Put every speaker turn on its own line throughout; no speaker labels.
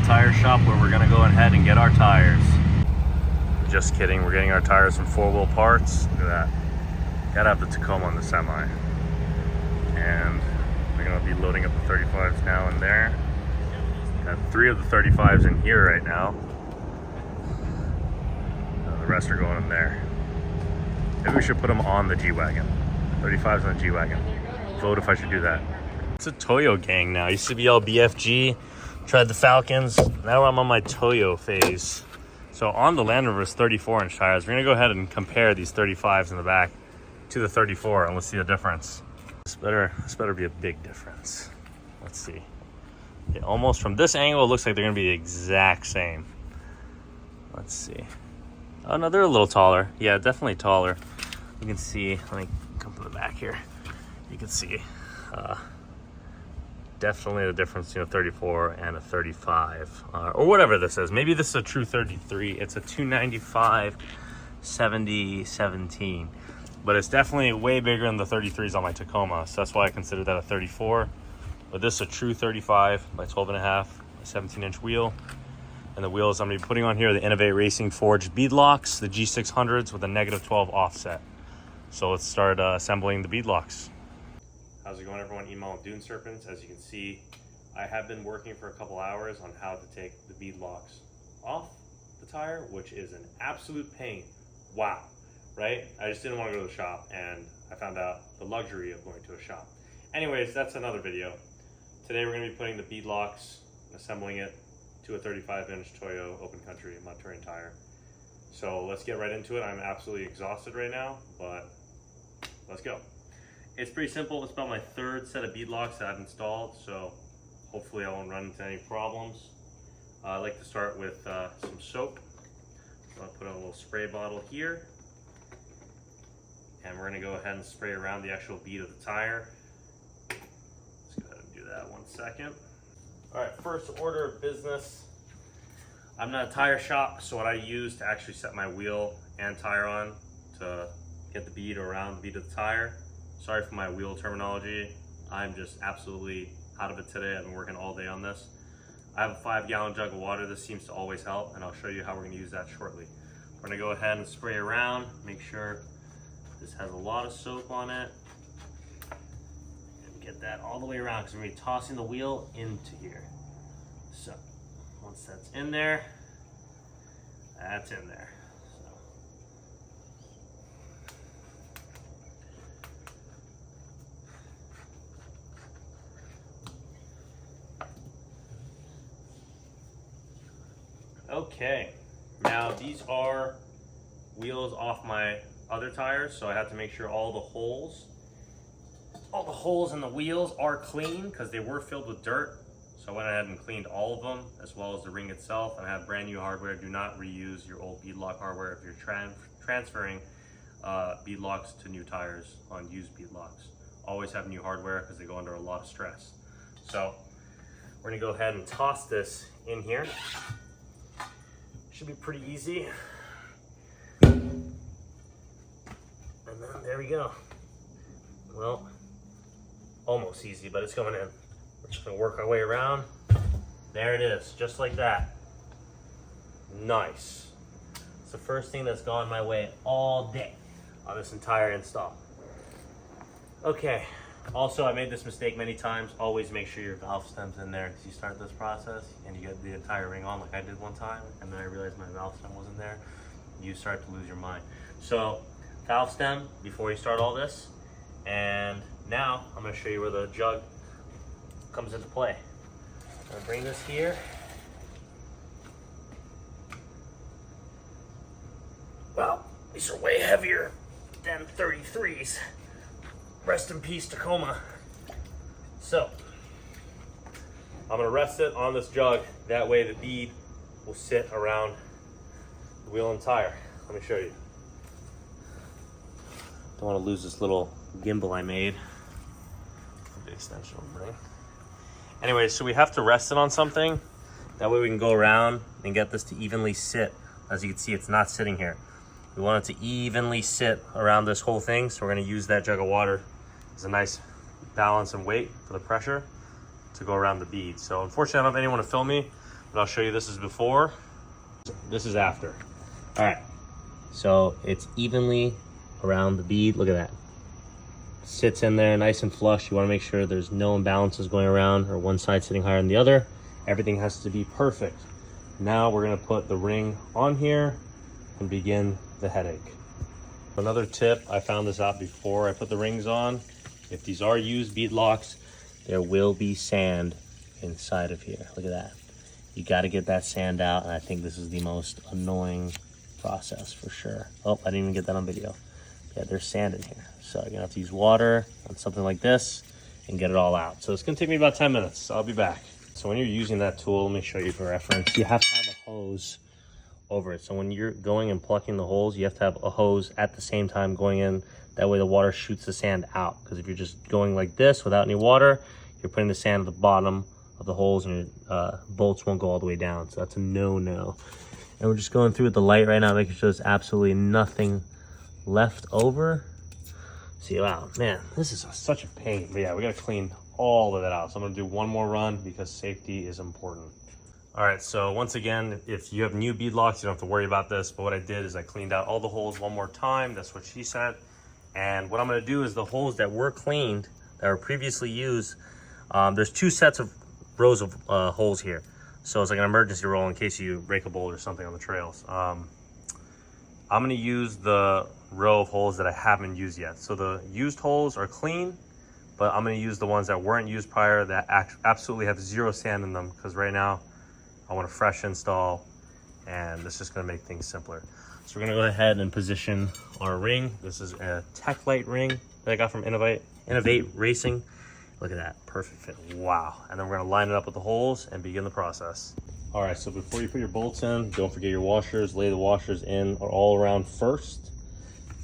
tire shop where we're gonna go ahead and get our tires. Just kidding, we're getting our tires from 4-wheel parts. Look at that. Gotta have the Tacoma on the semi. And we're gonna be loading up the 35s now in there. Got 3 of the 35s in here right now. The rest are going in there. Maybe we should put them on the G-Wagon. 35s on the G-Wagon. Vote if I should do that. It's a Toyo gang now. Used to be all BFG. Tried the Falcons. Now I'm on my Toyo phase. So on the Land Rover's 34-inch tires, we're gonna go ahead and compare these 35s in the back to the 34, and let's see the difference. This better be a big difference. Let's see. Okay, almost from this angle, it looks like they're gonna be the exact same. Let's see. Oh no, they're a little taller. Yeah, definitely taller. You can see, let me come to the back here. You can see definitely the difference between a 34 and a 35, or whatever this is. Maybe this is a true 33. It's a 295 70 17, but it's definitely way bigger than the 33s on my Tacoma, so that's why I consider that a 34. But this is a true 35 by 12 and a half, a 17-inch wheel. And the wheels I'm gonna be putting on here are the Innovate Racing forged beadlocks, the G600s with a -12 offset. So let's start assembling the beadlocks. How's it going, everyone? Email and Dune Serpents. As you can see, I have been working for a couple hours on how to take the beadlocks off the tire, which is an absolute pain. Wow, right? I just didn't want to go to the shop, and I found out the luxury of going to a shop. Anyways, that's another video. Today we're gonna be putting the beadlocks, assembling it to a 35-inch Toyo open country mud-terrain tire. So let's get right into it. I'm absolutely exhausted right now, but let's go. It's pretty simple. It's about my 3rd set of beadlocks that I've installed, so hopefully I won't run into any problems. I like to start with some soap. So I'll put a little spray bottle here, and we're gonna go ahead and spray around the actual bead of the tire. Let's go ahead and do that 1 second. All right, first order of business. I'm not a tire shop, so what I use to actually set my wheel and tire on to get the bead around the bead of the tire. Sorry for my wheel terminology. I'm just absolutely out of it today. I've been working all day on this. I have a 5-gallon jug of water. This seems to always help, and I'll show you how we're gonna use that shortly. We're gonna go ahead and spray around, make sure this has a lot of soap on it. And get that all the way around, because we're gonna be tossing the wheel into here. So, once that's in there, that's in there. Okay, now these are wheels off my other tires, so I have to make sure all the holes in the wheels are clean, because they were filled with dirt. So I went ahead and cleaned all of them, as well as the ring itself. And I have brand new hardware. Do not reuse your old beadlock hardware if you're transferring beadlocks to new tires on used beadlocks. Always have new hardware, because they go under a lot of stress. So we're gonna go ahead and toss this in here. Should be pretty easy. And then there we go. Well, almost easy, but it's going in. We're just gonna work our way around. There it is, just like that. Nice. It's the first thing that's gone my way all day on this entire install. Okay, also I made this mistake many times. Always make sure your valve stem's in there as you start this process, and you get the entire ring on like I did one time, and then I realized my valve stem wasn't there. You start to lose your mind. So valve stem before you start all this, and now I'm gonna show you where the jug comes into play. I'm gonna bring this here. Well, these are way heavier than 33s. Rest in peace, Tacoma. So, I'm gonna rest it on this jug. That way the bead will sit around the wheel and tire. Let me show you. Don't wanna lose this little gimbal I made. The extension will bring. Anyway, so we have to rest it on something. That way we can go around and get this to evenly sit. As you can see, it's not sitting here. We want it to evenly sit around this whole thing, so we're gonna use that jug of water as a nice balance and weight for the pressure to go around the bead. So unfortunately, I don't have anyone to film me. I'm but I'll show you this is before, this is after. All right, so it's evenly around the bead. Look at that. Sits in there nice and flush. You want to make sure there's no imbalances going around or one side sitting higher than the other. Everything has to be perfect. Now we're going to put the ring on here and begin the headache. Another tip, I found this out before I put the rings on. If these are used bead locks, there will be sand inside of here. Look at that. You got to get that sand out, and I think this is the most annoying process for sure. Oh, I didn't even get that on video. Yeah, there's sand in here. So you're gonna have to use water on something like this and get it all out. So it's gonna take me about 10 minutes. I'll be back. So when you're using that tool, let me show you for reference. You have to have a hose over it. So when you're going and plucking the holes, you have to have a hose at the same time going in. That way the water shoots the sand out. Because if you're just going like this without any water, you're putting the sand at the bottom of the holes and your bolts won't go all the way down. So that's a no-no. And we're just going through with the light right now, making sure there's absolutely nothing left over. See, wow, man, this is such a pain. But yeah, we gotta clean all of that out. So I'm gonna do one more run because safety is important. All right, so once again, if you have new bead locks, you don't have to worry about this. But what I did is I cleaned out all the holes one more time. That's what she said. And what I'm gonna do is the holes that were cleaned, that were previously used, there's two sets of rows of holes here. So it's like an emergency roll in case you break a bolt or something on the trails. I'm gonna use the row of holes that I haven't used yet. So the used holes are clean, but I'm gonna use the ones that weren't used prior that absolutely have zero sand in them, because right now I want a fresh install and this is just gonna make things simpler. So we're gonna go ahead and position our ring. This is a Tech Light ring that I got from Wheels-innov8 Racing. Look at that, perfect fit, wow. And then we're gonna line it up with the holes and begin the process. All right, so before you put your bolts in, don't forget your washers. Lay the washers in all around first.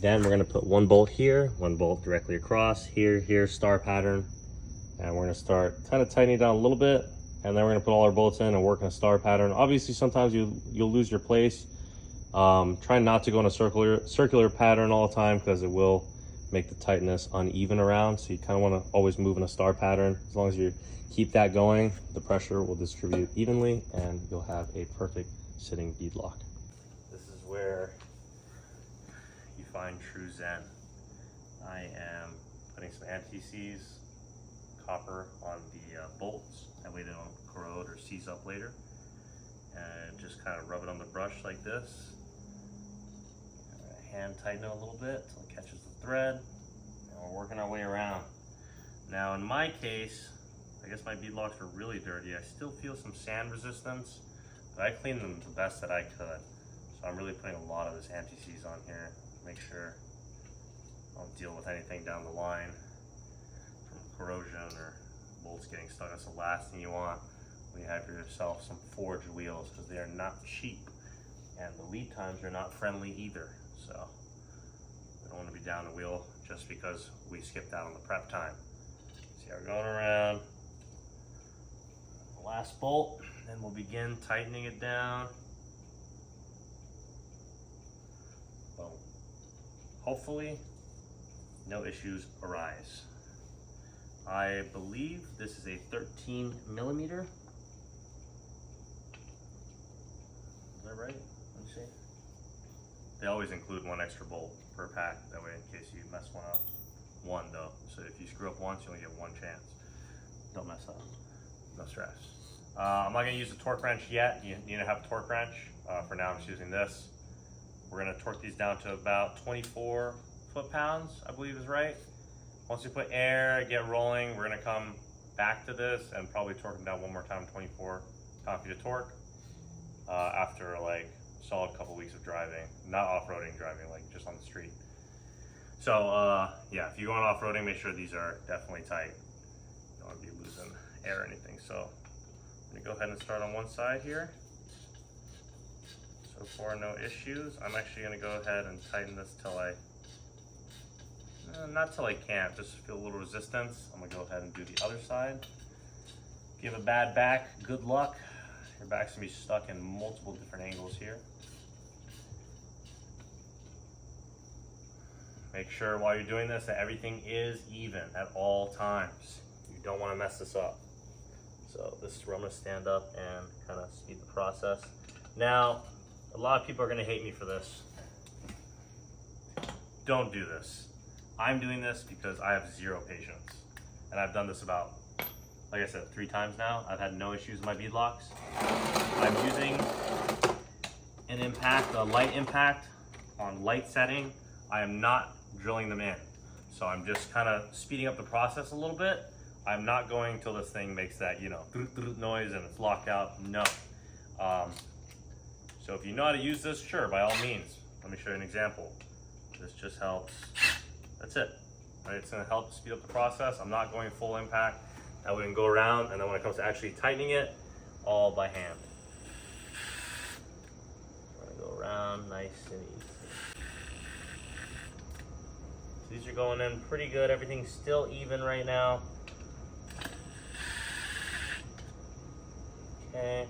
Then we're gonna put one bolt here, one bolt directly across, here, star pattern. And we're gonna start kind of tightening it down a little bit. And then we're gonna put all our bolts in and work in a star pattern. Obviously, sometimes you'll lose your place. Try not to go in a circular pattern all the time, because it will make the tightness uneven around. So you kind of want to always move in a star pattern. As long as you keep that going, the pressure will distribute evenly and you'll have a perfect sitting bead lock. This is where you find true zen. I am putting some anti-seize copper on the bolts. That way they don't corrode or seize up later. And just kind of rub it on the brush like this. Hand tighten it a little bit until it catches the thread. And we're working our way around. Now in my case, I guess my bead locks are really dirty. I still feel some sand resistance, but I cleaned them the best that I could. So I'm really putting a lot of this anti-seize on here to make sure I don't deal with anything down the line from corrosion or bolts getting stuck. That's the last thing you want when you have yourself some forged wheels, because they are not cheap and the lead times are not friendly either. So we don't want to be down the wheel just because we skipped out on the prep time. See how we're going around. The last bolt, then we'll begin tightening it down. Boom. Hopefully no issues arise. I believe this is a 13 millimeter. Is that right? Let me see. They always include one extra bolt per pack, that way in case you mess one up. One though, so if you screw up once, you only get one chance. Don't mess up, no stress. I'm not gonna use a torque wrench yet. You need to have a torque wrench. For now, I'm just using this. We're gonna torque these down to about 24 foot-pounds, I believe is right. Once we put air, get rolling, we're gonna come back to this and probably torque them down one more time, 24 pound-feet of torque, after like a solid couple weeks of driving. Not off-roading driving, like just on the street. So yeah, if you're going off-roading, make sure these are definitely tight. You don't want to be losing air or anything. So I'm gonna go ahead and start on one side here. So far, no issues. I'm actually gonna go ahead and tighten this till not till I can't, just feel a little resistance. I'm gonna go ahead and do the other side. If you have a bad back, good luck. Your back's gonna be stuck in multiple different angles here. Make sure while you're doing this that everything is even at all times. You don't want to mess this up. So this is where I'm gonna stand up and kind of speed the process. Now, a lot of people are gonna hate me for this. Don't do this. I'm doing this because I have zero patience. And I've done this about, like I said, 3 times now. I've had no issues with my beadlocks. I'm using an impact, a light impact on light setting. I am not drilling them in. So I'm just kind of speeding up the process a little bit. I'm not going till this thing makes that, you know, noise and it's locked out. No. So if you know how to use this, sure, by all means. Let me show you an example. This just helps. That's it. Right? It's going to help speed up the process. I'm not going full impact. That way we can go around, and then when it comes to actually tightening it, all by hand. I'm going to go around nice and easy. So these are going in pretty good. Everything's still even right now. Okay.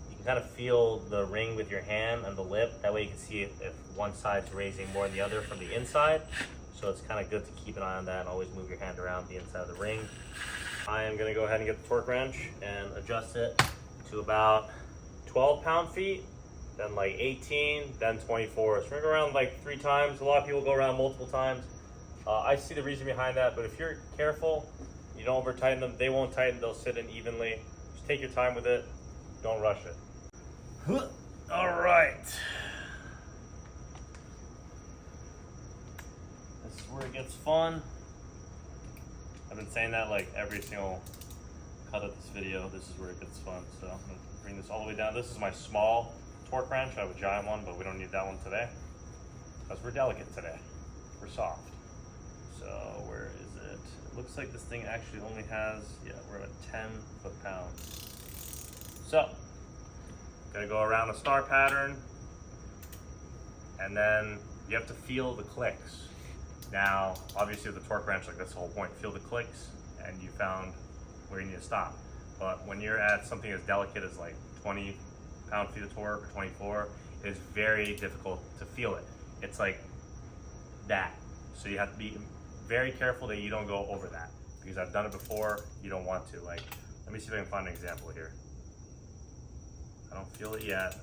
You can kind of feel the ring with your hand and the lip. That way you can see if one side's raising more than the other from the inside. So it's kind of good to keep an eye on that and always move your hand around the inside of the ring. I am going to go ahead and get the torque wrench and adjust it to about 12 pound-feet, then like 18, then 24. So we're going to go around like 3 times. A lot of people go around multiple times. I see the reason behind that, but if you're careful, you don't over tighten them, they won't tighten, they'll sit in evenly. Just take your time with it, don't rush it. All right. This is where it gets fun. I've been saying that like every single cut of this video. This is where it gets fun. So I'm gonna bring this all the way down. This is my small torque wrench. I have a giant one, but we don't need that one today because we're delicate today. We're soft. So where is it? It looks like this thing actually only has, yeah, we're at 10 foot-pounds. So, gotta go around the star pattern, and then you have to feel the clicks. Now, obviously with the torque wrench, like that's the whole point, feel the clicks, and you found where you need to stop. But when you're at something as delicate as like 20 pound-feet of torque or 24, it's very difficult to feel it. It's like that. So you have to be very careful that you don't go over that, because I've done it before. You don't want to. Like, let me see if I can find an example here. I don't feel it yet.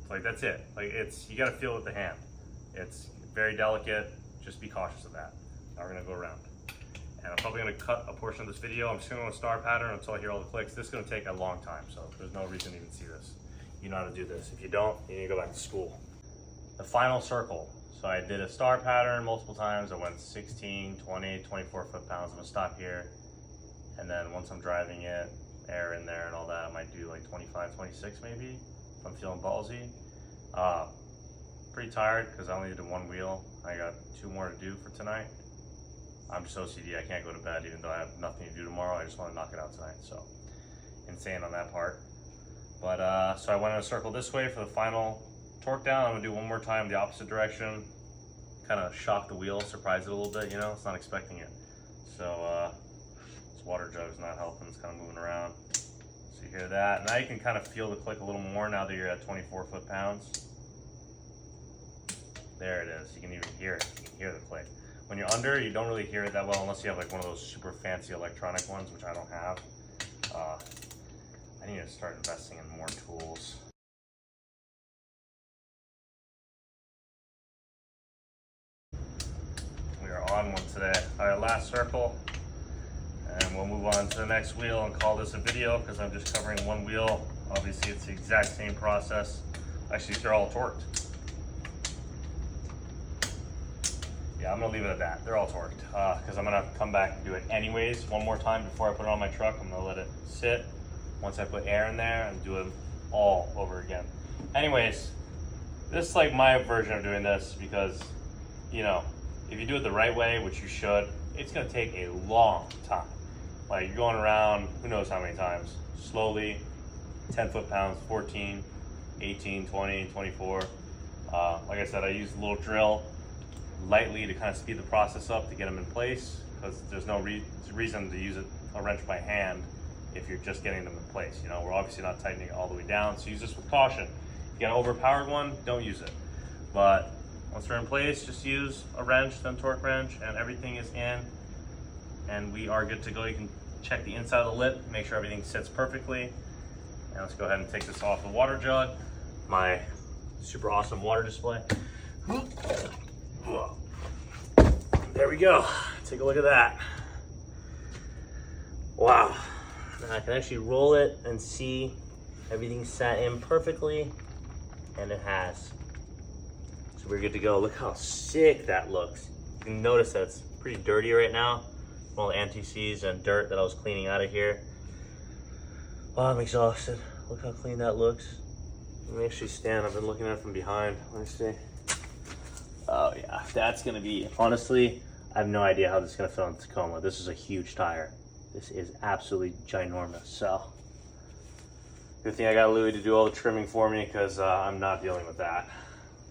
Like, that's it. Like, it's, you gotta feel it with the hand. It's very delicate. Just be cautious of that. Now we're gonna go around. And I'm probably gonna cut a portion of this video. I'm just gonna go star pattern until I hear all the clicks. This is gonna take a long time, so there's no reason to even see this. You know how to do this. If you don't, you need to go back to school. The final circle. So I did a star pattern multiple times. I went 16, 20, 24 foot-pounds. I'm gonna stop here. And then once I'm driving it, air in there and all that, I might do like 25, 26 maybe, if I'm feeling ballsy. Pretty tired because I only did 1 wheel. I got 2 more to do for tonight. I'm just OCD, I can't go to bed even though I have nothing to do tomorrow. I just wanna knock it out tonight, so insane on that part. But so I went in a circle this way for the final torque down. I'm gonna do 1 more time the opposite direction. Kind of shock the wheel, surprise it a little bit, you know, it's not expecting it. So this water jug's not helping, it's kind of moving around. So you hear that. Now you can kind of feel the click a little more now that you're at 24 foot-pounds. There it is, you can even hear it, you can hear the click. When you're under, you don't really hear it that well unless you have like one of those super fancy electronic ones, which I don't have. I need to start investing in more tools. We are on one today. All right, last circle. And we'll move on to the next wheel and call this a video because I'm just covering 1 wheel. Obviously, it's the exact same process. Actually, they're all torqued. Yeah, I'm gonna leave it at that. They're all torqued because I'm gonna come back and do it anyways 1 more time before I put it on my truck. I'm gonna let it sit. Once I put air in there and do it all over again. Anyways, this is like my version of doing this because, you know, if you do it the right way, which you should, it's gonna take a long time. Like you're going around, who knows how many times, slowly, 10 foot-pounds, 14, 18, 20, 24. Like I said, I use a little drill lightly to kind of speed the process up to get them in place because there's no reason to use a wrench by hand if you're just getting them in place. You know, we're obviously not tightening it all the way down, so use this with caution. If you got an overpowered one, don't use it. But Once they're in place, just use a wrench, then torque wrench, and everything is in, and we are good to go. You can check the inside of the lip, make sure everything sits perfectly. And let's go ahead and take this off the water jug, my super awesome water display. There we go. Take a look at that. Wow. Now I can actually roll it and see everything sat in perfectly, and it has. So we're good to go. Look how sick that looks. You can notice that it's pretty dirty right now. All the anti-seize and dirt that I was cleaning out of here. Oh, I'm exhausted. Look how clean that looks. Let me actually stand. I've been looking at it from behind. Let me see. Oh yeah, that's gonna be, honestly, I have no idea how this is gonna fit on Tacoma. This is a huge tire. This is absolutely ginormous. So, good thing I got Louie to do all the trimming for me, because I'm not dealing with that.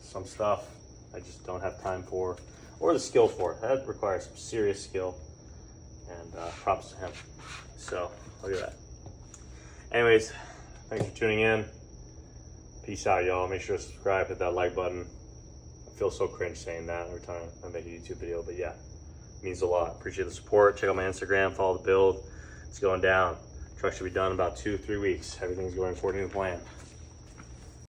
Some stuff I just don't have time for, or the skill for. That requires some serious skill, and props to him. So, look at that. Anyways, thanks for tuning in. Peace out, y'all. Make sure to subscribe, hit that like button. I feel so cringe saying that every time I make a YouTube video, but yeah, it means a lot. Appreciate the support. Check out my Instagram, follow the build. It's going down. Truck should be done in about 2-3 weeks. Everything's going according to plan.